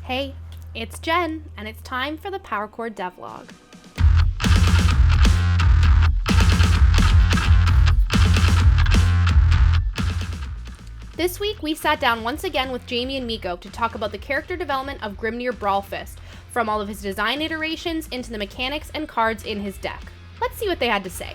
Hey, it's Jen, and it's time for the Chord Devlog. This week, we sat down once again with Jamie and Miko to talk about the character development of Grimnir Brawlfist, from all of his design iterations into the mechanics and cards in his deck. Let's see what they had to say.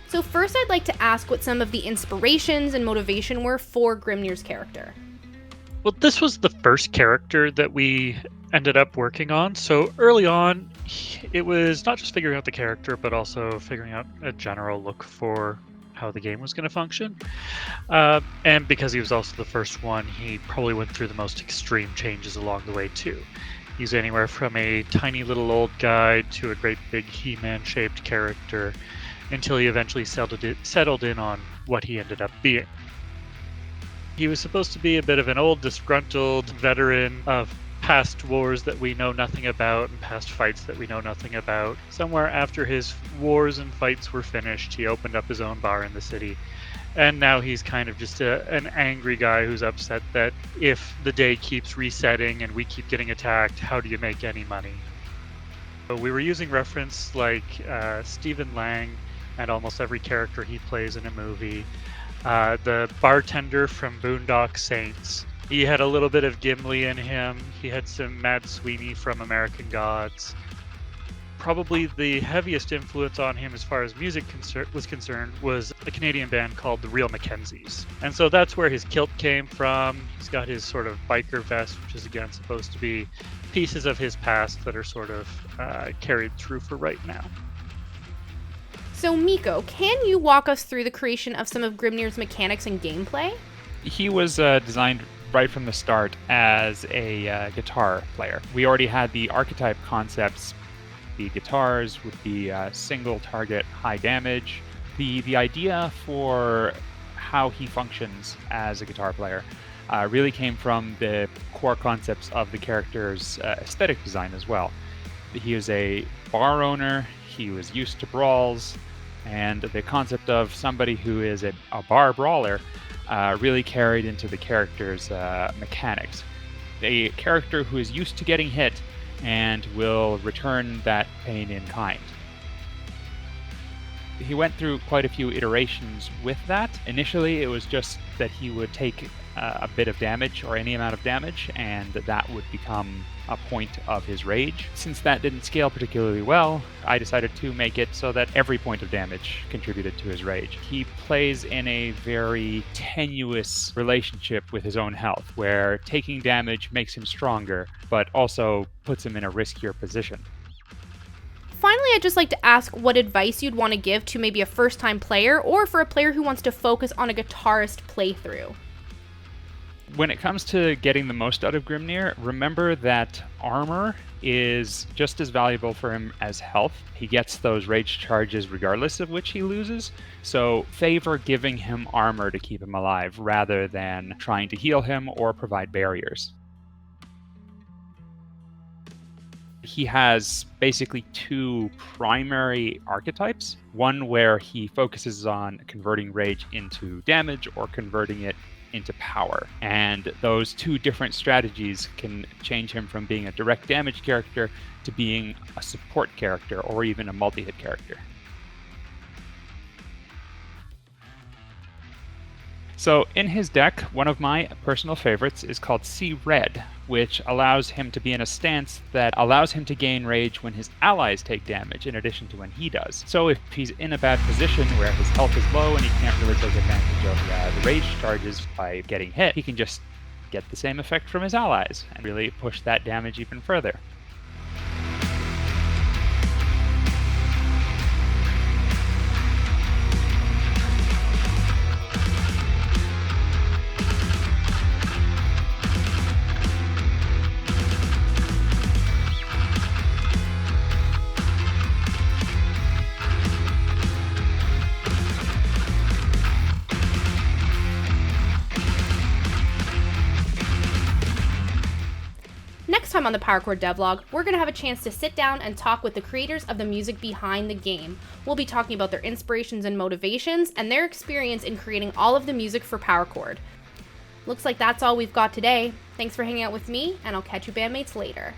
So first, I'd like to ask what some of the inspirations and motivation were for Grimnir's character. Well, this was the first character that we ended up working on. So early on, it was not just figuring out the character, but also figuring out a general look for how the game was going to function. And because he was also the first one, he probably went through the most extreme changes along the way too. He's anywhere from a tiny little old guy to a great big He-Man shaped character, until he eventually settled in on what he ended up being. He was supposed to be a bit of an old, disgruntled veteran of past wars that we know nothing about and past fights that we know nothing about. Somewhere after his wars and fights were finished, he opened up his own bar in the city. And now he's kind of just an angry guy who's upset that if the day keeps resetting and we keep getting attacked, how do you make any money? So we were using reference like Stephen Lang and almost every character he plays in a movie. The bartender from Boondock Saints. He had a little bit of Gimli in him. He had some Mad Sweeney from American Gods. Probably the heaviest influence on him as far as music was concerned was a Canadian band called the Real Mackenzies. And so that's where his kilt came from. He's got his sort of biker vest, which is again supposed to be pieces of his past that are sort of carried through for right now. So Miko, can you walk us through the creation of some of Grimnir's mechanics and gameplay? He was designed right from the start as a guitar player. We already had the archetype concepts. The guitars would be single target, high damage. The idea for how he functions as a guitar player really came from the core concepts of the character's aesthetic design as well. He is a bar owner, he was used to brawls, and the concept of somebody who is a bar brawler really carried into the character's mechanics. A character who is used to getting hit and will return that pain in kind. He went through quite a few iterations with that. Initially, it was just that he would take a bit of damage or any amount of damage, and that would become a point of his rage. Since that didn't scale particularly well, I decided to make it so that every point of damage contributed to his rage. He plays in a very tenuous relationship with his own health, where taking damage makes him stronger, but also puts him in a riskier position. Finally, I'd just like to ask what advice you'd want to give to maybe a first-time player or for a player who wants to focus on a guitarist playthrough. When it comes to getting the most out of Grimnir, remember that armor is just as valuable for him as health. He gets those rage charges regardless of which he loses, so favor giving him armor to keep him alive rather than trying to heal him or provide barriers. He has basically two primary archetypes. One where he focuses on converting rage into damage or converting it into power. And those two different strategies can change him from being a direct damage character to being a support character or even a multi-hit character. So in his deck, one of my personal favorites is called See Red, which allows him to be in a stance that allows him to gain rage when his allies take damage in addition to when he does. So if he's in a bad position where his health is low and he can't really take advantage of the rage charges by getting hit, he can just get the same effect from his allies and really push that damage even further. Next time on the Power Chord Devlog, we're going to have a chance to sit down and talk with the creators of the music behind the game. We'll be talking about their inspirations and motivations, and their experience in creating all of the music for Power Chord. Looks like that's all we've got today. Thanks for hanging out with me, and I'll catch you bandmates later.